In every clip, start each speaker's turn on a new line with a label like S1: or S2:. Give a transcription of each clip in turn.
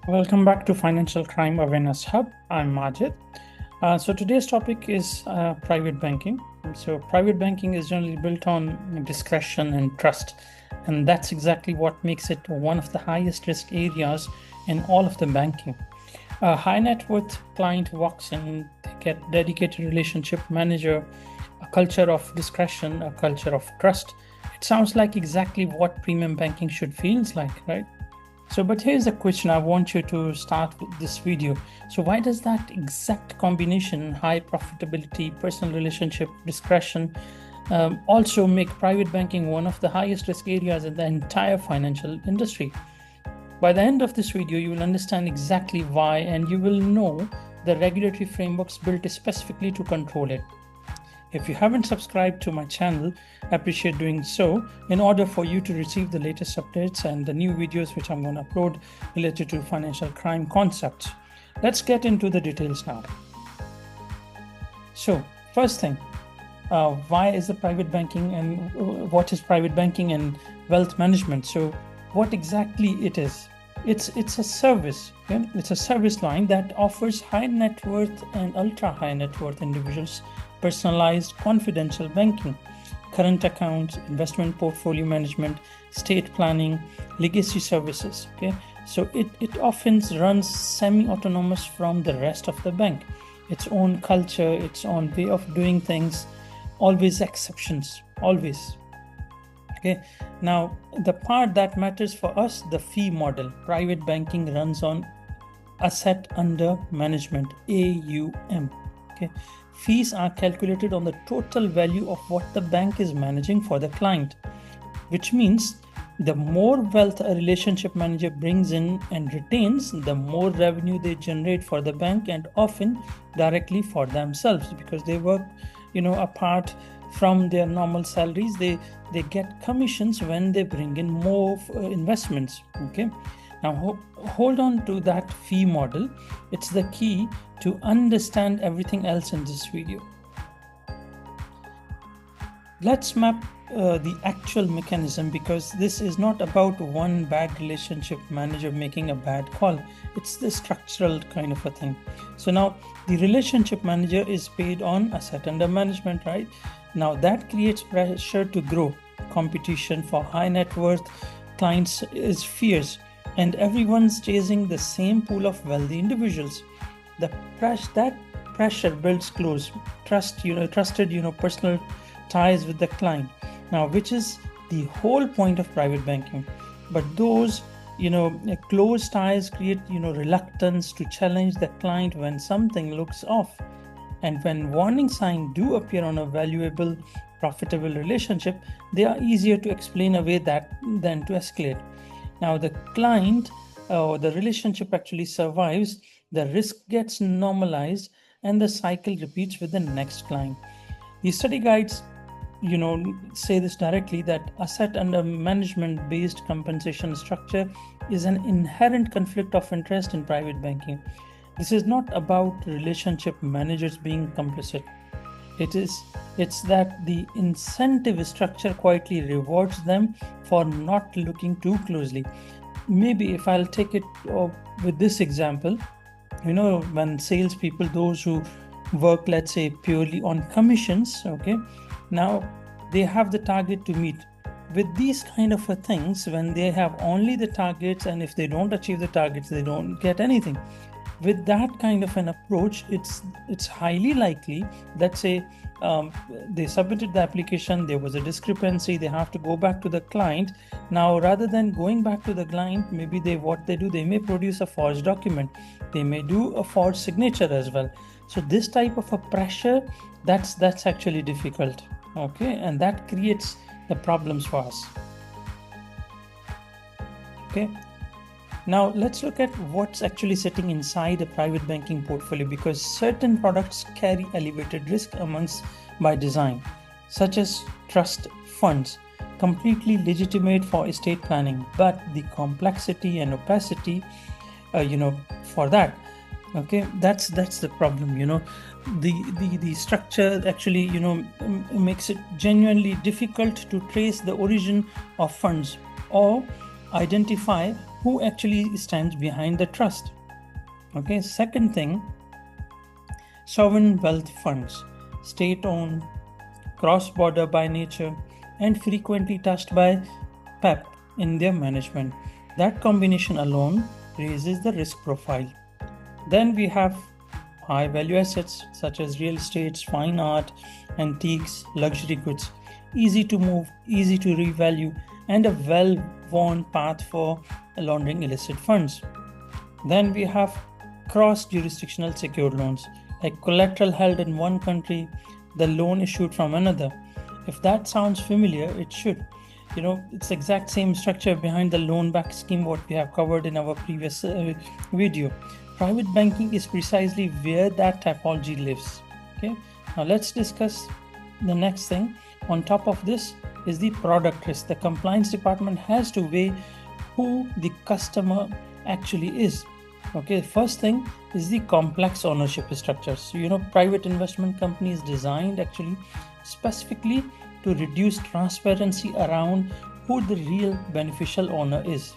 S1: Welcome back to Financial Crime Awareness Hub. I'm Majid. So today's topic is private banking. So private banking is generally built on discretion and trust, and that's exactly what makes it one of the highest risk areas in all of the banking. A high net worth client walks in, they get dedicated relationship manager, a culture of discretion, a culture of trust. It sounds like exactly what premium banking should feels like, right? So, but here's a question I want you to start with this video. So, why does that exact combination, high profitability, personal relationship, discretion, also make private banking one of the highest risk areas in the entire financial industry? By the end of this video, you will understand exactly why, and you will know the regulatory frameworks built specifically to control it. If you haven't subscribed to my channel, I appreciate doing so in order for you to receive the latest updates and the new videos which I'm going to upload related to financial crime concepts. Let's get into the details now. So, first thing, why is the private banking and what is private banking and wealth management? So, what exactly it is? It's a service. Okay? It's a service line that offers high net worth and ultra high net worth individuals personalized confidential banking, current accounts, investment portfolio management, estate planning, legacy services. Okay, so it often runs semi-autonomous from the rest of the bank. Its own culture, its own way of doing things, always exceptions, always. Okay, now the part that matters for us, the fee model. Private banking runs on asset under management, AUM. Okay, fees are calculated on the total value of what the bank is managing for the client, which means the more wealth a relationship manager brings in and retains, the more revenue they generate for the bank and often directly for themselves, because they work, apart from their normal salaries. They get commissions when they bring in more investments. Okay, now hold on to that fee model. It's the key to understand everything else in this video. Let's map the actual mechanism, because this is not about one bad relationship manager making a bad call. It's the structural kind of a thing. So now the relationship manager is paid on asset under management, right? Now that creates pressure to grow. Competition for high net worth clients is fierce, and everyone's chasing the same pool of wealthy individuals. That pressure builds close trusted personal ties with the client, now which is the whole point of private banking. But those close ties create reluctance to challenge the client when something looks off, and when warning signs do appear on a valuable, profitable relationship, they are easier to explain away than to escalate. Now the client or the relationship actually survives, the risk gets normalized, and the cycle repeats with the next client. The study guides say this directly, that asset under management based compensation structure is an inherent conflict of interest in private banking. This is not about relationship managers being complicit. It's that the incentive structure quietly rewards them for not looking too closely. Maybe if I'll take it with this example, when salespeople, those who work, let's say, purely on commissions, okay, now they have the target to meet. With these kind of things, when they have only the targets, and if they don't achieve the targets, they don't get anything. With that kind of an approach, it's highly likely, let's say they submitted the application, there was a discrepancy, they have to go back to the client. Now rather than going back to the client, maybe they may produce a forged document, they may do a forged signature as well. So this type of a pressure, that's actually difficult. Okay, and that creates the problems for us. Okay, now let's look at what's actually sitting inside a private banking portfolio, because certain products carry elevated risk by design, such as trust funds, completely legitimate for estate planning, but the complexity and opacity for that, okay, that's the problem. The structure actually makes it genuinely difficult to trace the origin of funds, or identify who actually stands behind the trust. Okay, second thing, sovereign wealth funds, state-owned, cross-border by nature, and frequently touched by PEP in their management. That combination alone raises the risk profile. Then we have high value assets such as real estate, fine art, antiques, luxury goods, easy to move, easy to revalue, and a well-worn path for laundering illicit funds. Then we have cross-jurisdictional secured loans, like collateral held in one country, the loan issued from another. If that sounds familiar, it should. It's the exact same structure behind the loan back scheme what we have covered in our previous video. Private banking is precisely where that typology lives. Okay, now let's discuss the next thing. On top of this is the product risk. The compliance department has to weigh who the customer actually is. Okay, first thing is the complex ownership structures. So, private investment companies designed actually specifically to reduce transparency around who the real beneficial owner is.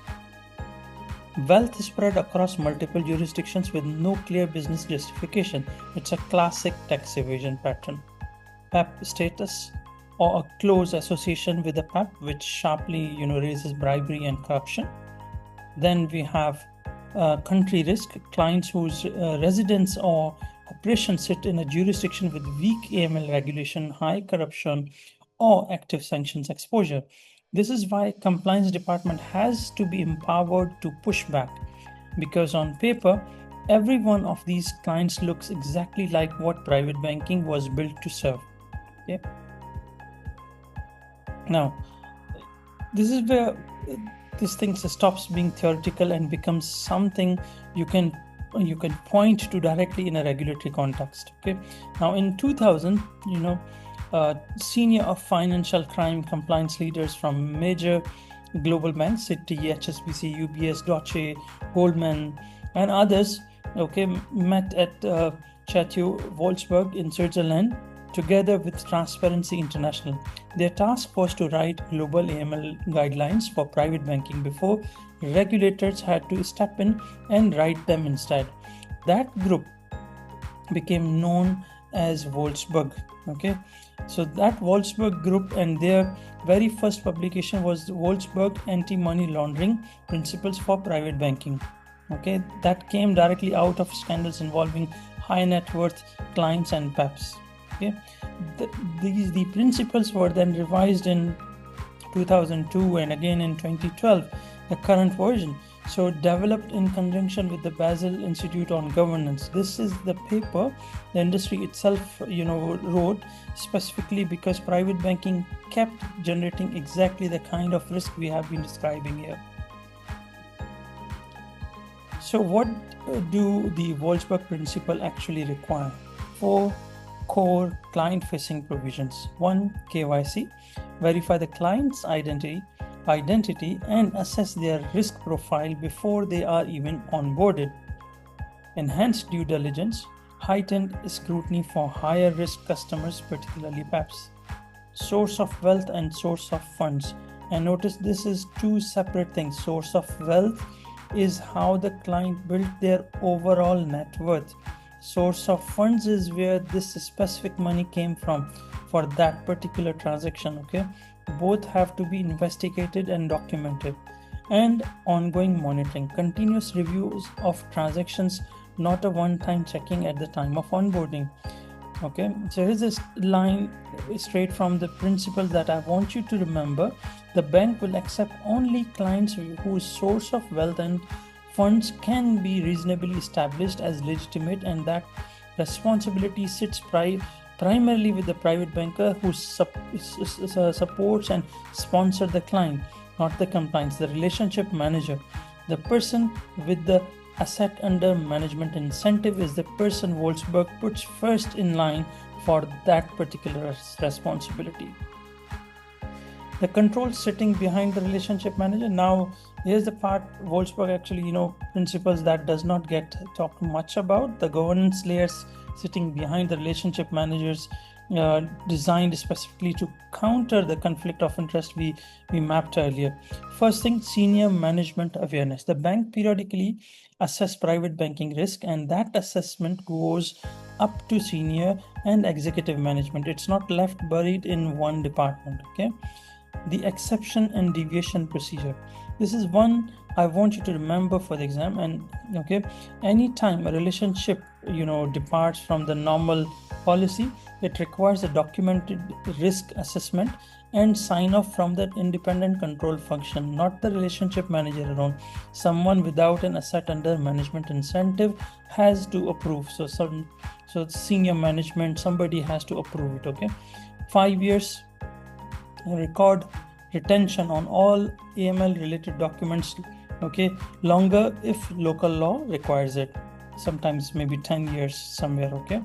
S1: Wealth spread across multiple jurisdictions with no clear business justification. It's a classic tax evasion pattern. PEP status or a close association with the PEP, which sharply raises bribery and corruption. Then we have country risk, clients whose residence or operations sit in a jurisdiction with weak AML regulation, high corruption, or active sanctions exposure. This is why compliance department has to be empowered to push back, because on paper, every one of these clients looks exactly like what private banking was built to serve. Okay. Now, this is where this thing stops being theoretical and becomes something you can point to directly in a regulatory context. Okay. Now, in 2000, senior of financial crime compliance leaders from major global banks, Citi, HSBC, UBS, Deutsche, Goldman, and others, met at Chateau Wolfsberg in Switzerland, together with Transparency International. Their task was to write global AML guidelines for private banking before regulators had to step in and write them instead. That group became known as Wolfsberg. Okay, so that Wolfsberg group, and their very first publication was the Wolfsberg Anti-Money Laundering Principles for Private Banking. Okay, that came directly out of scandals involving high net worth clients and PEPs. Okay, the principles were then revised in 2002 and again in 2012, the current version. So developed in conjunction with the Basel Institute on Governance. This is the paper the industry itself, wrote specifically because private banking kept generating exactly the kind of risk we have been describing here. So what do the Wolfsberg principle actually require? 4 core client-facing provisions. 1, KYC, verify the client's identity and assess their risk profile before they are even onboarded. Enhanced due diligence, heightened scrutiny for higher risk customers, particularly PEPs. Source of wealth and source of funds. And notice this is 2 separate things. Source of wealth is how the client built their overall net worth. Source of funds is where this specific money came from for that particular transaction. Okay, both have to be investigated and documented. And ongoing monitoring, continuous reviews of transactions, not a one-time checking at the time of onboarding. Okay, so here's this line straight from the principle that I want you to remember. The bank will accept only clients whose source of wealth and funds can be reasonably established as legitimate, and that responsibility sits primarily with the private banker who supports and sponsors the client, not the compliance. The relationship manager, the person with the asset under management incentive, is the person Wolfsberg puts first in line for that particular responsibility. The control sitting behind the relationship manager. Now, here's the part Wolfsberg actually, principles that does not get talked much about. The governance layers sitting behind the relationship managers designed specifically to counter the conflict of interest we mapped earlier. First thing, senior management awareness. The bank periodically assess private banking risk, and that assessment goes up to senior and executive management. It's not left buried in one department. Okay. The exception and deviation procedure. This is one I want you to remember for the exam. And okay, anytime a relationship departs from the normal policy, it requires a documented risk assessment and sign off from the independent control function, not the relationship manager alone. Someone without an asset under management incentive has to approve. So senior management, somebody has to approve it. Okay. 5 years record retention on all AML related documents. Okay, longer if local law requires it, sometimes maybe 10 years somewhere. Okay.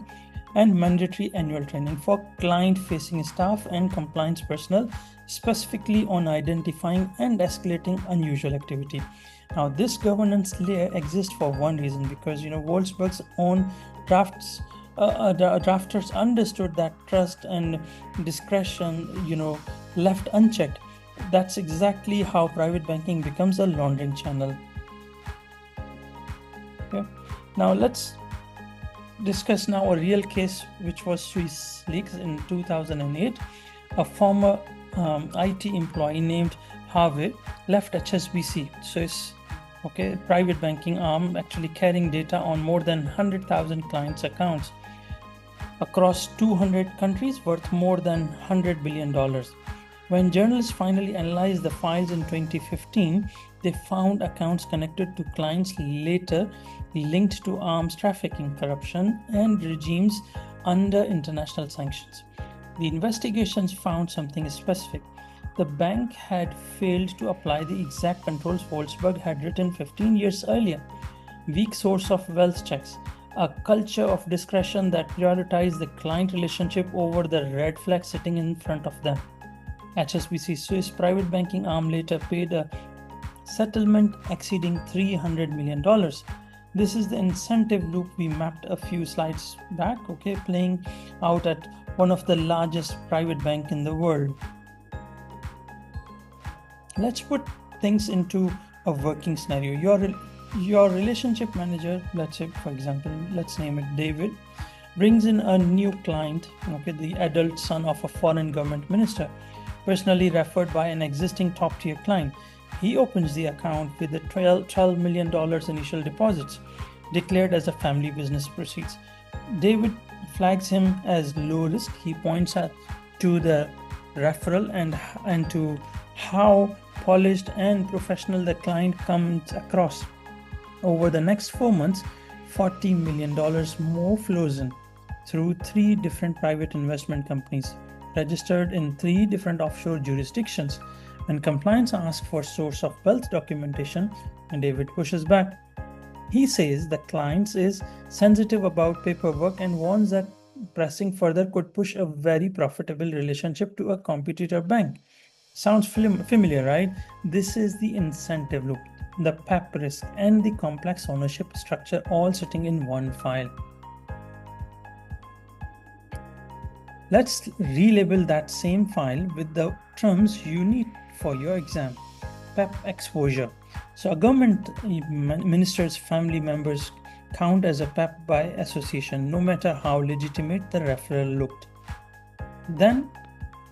S1: And mandatory annual training for client facing staff and compliance personnel, specifically on identifying and escalating unusual activity. Now this governance layer exists for one reason, because Wolfsberg's own drafters understood that trust and discretion left unchecked. That's exactly how private banking becomes a laundering channel. Okay. Now let's discuss now a real case, which was Swiss leaks in 2008. A former IT employee named Harvey left HSBC, Swiss private banking arm, actually carrying data on more than 100,000 clients' accounts across 200 countries worth more than $100 billion. When journalists finally analyzed the files in 2015, they found accounts connected to clients later linked to arms trafficking, corruption, and regimes under international sanctions. The investigations found something specific. The bank had failed to apply the exact controls Wolfsberg had written 15 years earlier. Weak source of wealth checks, a culture of discretion that prioritized the client relationship over the red flag sitting in front of them. HSBC Swiss private banking arm later paid a settlement exceeding $300 million. This is the incentive loop we mapped a few slides back, okay, playing out at one of the largest private banks in the world. Let's put things into a working scenario. Your relationship manager, let's say, for example, let's name it David, brings in a new client, okay, the adult son of a foreign government minister, personally referred by an existing top-tier client. He opens the account with the $12 million initial deposits, declared as a family business proceeds. David flags him as low risk. He points out to the referral and to how polished and professional the client comes across. Over the next 4 months, $40 million more flows in through 3 different private investment companies registered in 3 different offshore jurisdictions. When compliance asks for source of wealth documentation, David pushes back. He says the client is sensitive about paperwork and warns that pressing further could push a very profitable relationship to a competitor bank. Sounds familiar, right? This is the incentive loop, the PEP risk, and the complex ownership structure all sitting in one file. Let's relabel that same file with the terms you need for your exam. PEP exposure. So a government minister's family members count as a PEP by association, no matter how legitimate the referral looked. Then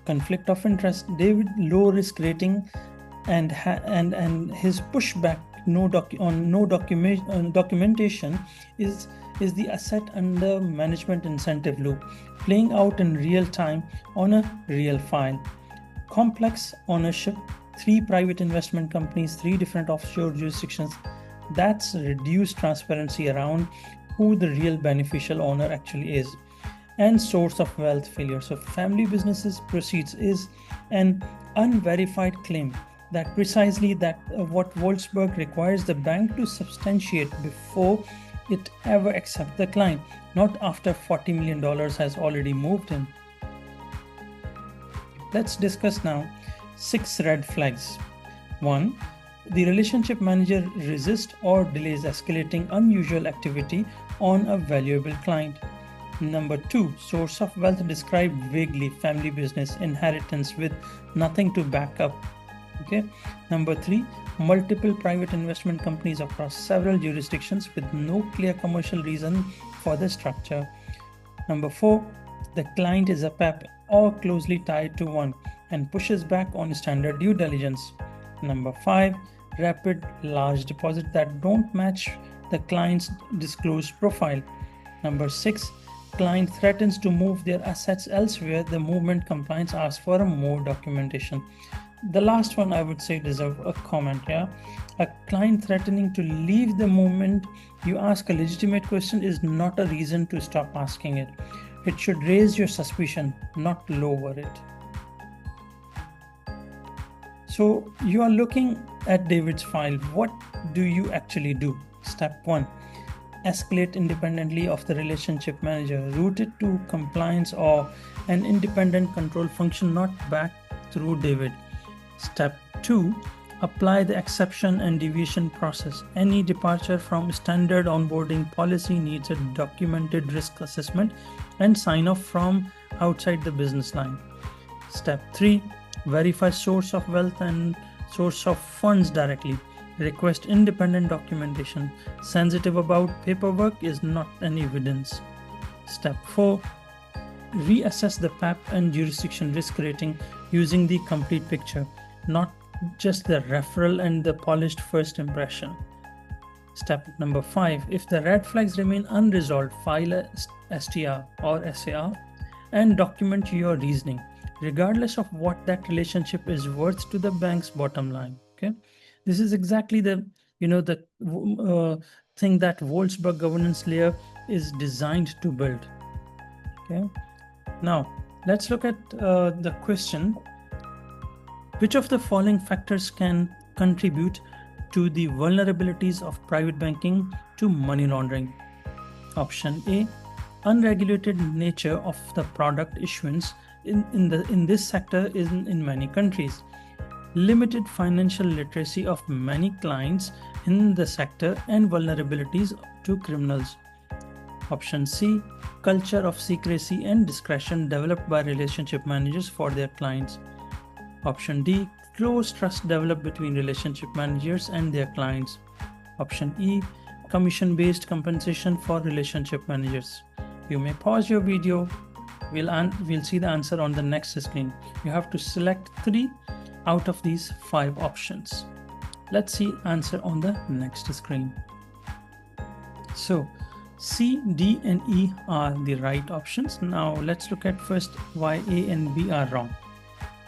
S1: conflict of interest. David low risk rating and his pushback no documentation is the asset under management incentive loop, playing out in real time on a real file. Complex ownership, 3 private investment companies, 3 different offshore jurisdictions. That's reduced transparency around who the real beneficial owner actually is. And source of wealth failure. So family businesses proceeds is an unverified claim that precisely what Wolfsberg requires the bank to substantiate before it ever accepts the client, not after $40 million has already moved in. Let's discuss now 6 red flags. 1. The relationship manager resists or delays escalating unusual activity on a valuable client. Number 2, source of wealth described vaguely, family business, inheritance with nothing to back up. Okay. Number 3, multiple private investment companies across several jurisdictions with no clear commercial reason for the structure. Number 4, the client is a PEP or closely tied to one and pushes back on standard due diligence. Number 5, rapid large deposits that don't match the client's disclosed profile. Number 6, client threatens to move their assets elsewhere. The movement compliance asks for more documentation. The last one I would say deserve a comment. Yeah, a client threatening to leave the movement, you ask a legitimate question, is not a reason to stop asking it. It should raise your suspicion, not lower it. So you are looking at David's file. What do you actually do? Step 1, escalate independently of the relationship manager. Route it to compliance or an independent control function, not back through David. Step 2, apply the exception and deviation process. Any departure from standard onboarding policy needs a documented risk assessment and sign off from outside the business line. Step 3, verify source of wealth and source of funds directly. Request independent documentation. Sensitive about paperwork is not an evidence. Step 4, reassess the PAP and jurisdiction risk rating using the complete picture, not just the referral and the polished first impression. Step number 5, if the red flags remain unresolved, file a STR or SAR and document your reasoning, regardless of what that relationship is worth to the bank's bottom line. Okay, this is exactly the thing that Wolfsberg governance layer is designed to build. Okay, now let's look at the question. Which of the following factors can contribute to the vulnerabilities of private banking to money laundering? Option A, unregulated nature of the product issuance in this sector is in many countries. Limited financial literacy of many clients in the sector and vulnerabilities to criminals. Option C, culture of secrecy and discretion developed by relationship managers for their clients. Option D, close trust developed between relationship managers and their clients. Option E, commission-based compensation for relationship managers. You may pause your video. We'll see the answer on the next screen. You have to select 3 out of these 5 options. Let's see answer on the next screen. So C, D, and E are the right options. Now let's look at first why A and B are wrong.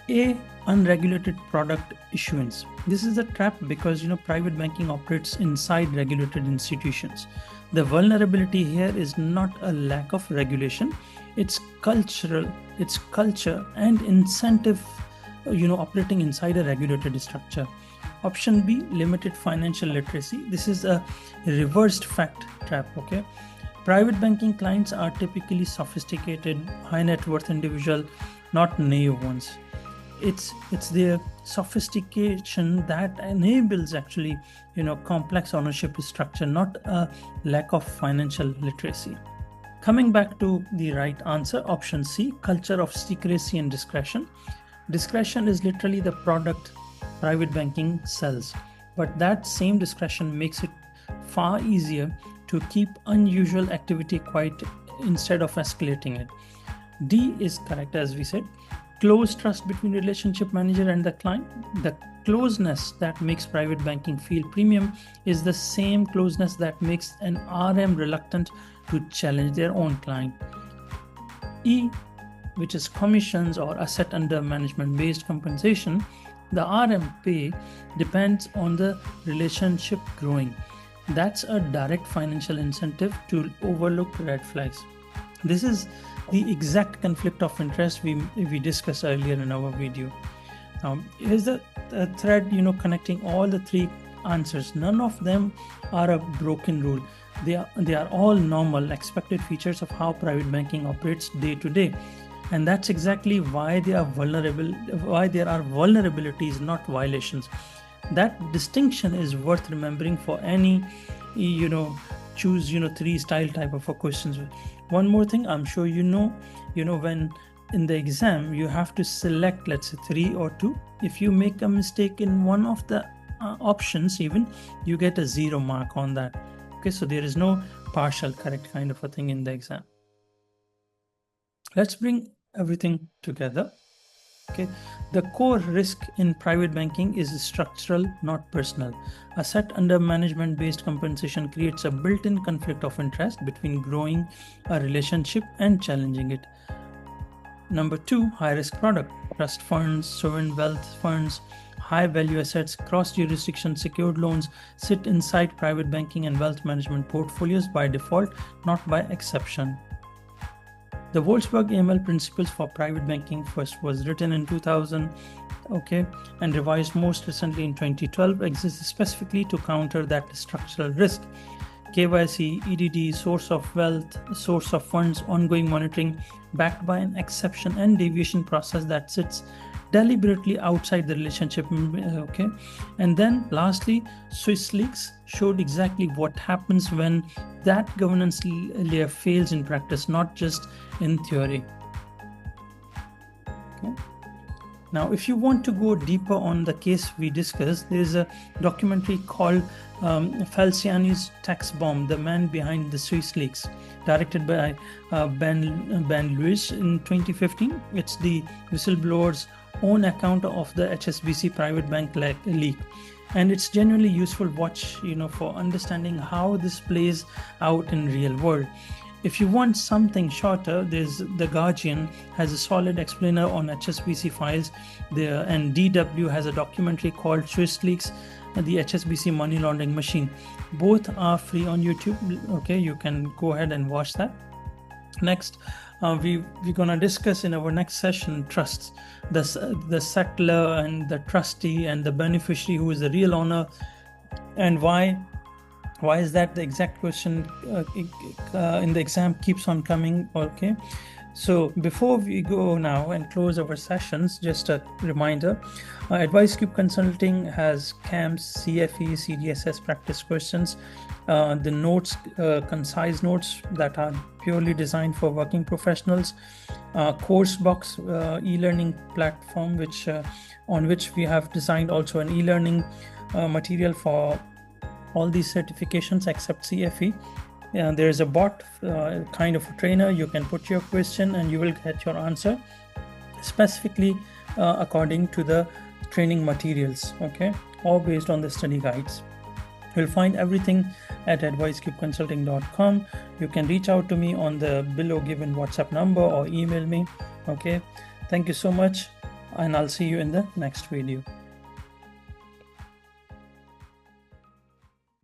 S1: A, unregulated product issuance. This is a trap because private banking operates inside regulated institutions. The vulnerability here is not a lack of regulation, it's culture and incentive operating inside a regulated structure. Option B, limited financial literacy. This is a reversed fact trap. Okay, private banking clients are typically sophisticated, high net worth individual, not naive ones. It's their sophistication that enables actually complex ownership structure, not a lack of financial literacy. Coming back to the right answer, option C, culture of secrecy and discretion. Discretion is literally the product private banking sells, but that same discretion makes it far easier to keep unusual activity quiet instead of escalating it. D is correct, as we said. Close trust between relationship manager and the client. The closeness that makes private banking feel premium is the same closeness that makes an RM reluctant to challenge their own client. E, which is commissions or asset under management based compensation. The RM pay depends on the relationship growing. That's a direct financial incentive to overlook red flags. This is the exact conflict of interest we discussed earlier in our video. Here's the thread connecting all the 3 answers. None of them are a broken rule. They are all normal, expected features of how private banking operates day to day, and that's exactly why they are vulnerable. Why there are vulnerabilities, not violations. That distinction is worth remembering for any choose 3 style type of questions. One more thing, I'm sure when in the exam you have to select, let's say 3 or 2. If you make a mistake in one of the options, even, you get a 0 mark on that. Okay, so there is no partial correct kind of a thing in the exam. Let's bring everything together. Okay, the core risk in private banking is structural, not personal. Asset under management based compensation creates a built-in conflict of interest between growing a relationship and challenging it. Number 2, high risk product. Trust funds, sovereign wealth funds, high value assets, cross jurisdiction secured loans sit inside private banking and wealth management portfolios by default, not by exception. The Wolfsberg AML Principles for private banking first was written in 2000, okay, and revised most recently in 2012, exists specifically to counter that structural risk. KYC, EDD, source of wealth, source of funds, ongoing monitoring, backed by an exception and deviation process that sits deliberately outside the relationship. Okay, and then lastly, Swiss leaks showed exactly what happens when that governance layer fails in practice, not just in theory. Okay. Now, if you want to go deeper on the case we discussed, there is a documentary called Falciani's Tax Bomb, The Man Behind the Swiss Leaks, directed by Ben Lewis in 2015. It's the whistleblower's own account of the HSBC private bank leak. And it's genuinely useful watch, for understanding how this plays out in real world. If you want something shorter, there's The Guardian has a solid explainer on HSBC files there, and DW has a documentary called Swiss Leaks, the HSBC money laundering machine. Both are free on YouTube. Okay, you can go ahead and watch that. Next, we're gonna discuss in our next session trusts, the settler and the trustee and the beneficiary who is the real owner, and why is that the exact question in the exam keeps on coming. Okay, so before we go now and close our sessions, just a reminder, Advice Cube Consulting has CAMS, CFE, CGSS practice questions, the notes, concise notes that are purely designed for working professionals, Coursebox e-learning platform, on which we have designed also an e-learning material for all these certifications except CFE. There is a bot kind of a trainer. You can put your question and you will get your answer specifically according to the training materials, okay, all based on the study guides. You'll find everything at advicecubeconsulting.com. You can reach out to me on the below given WhatsApp number or email me. Okay, thank you so much, and I'll see you in the next video.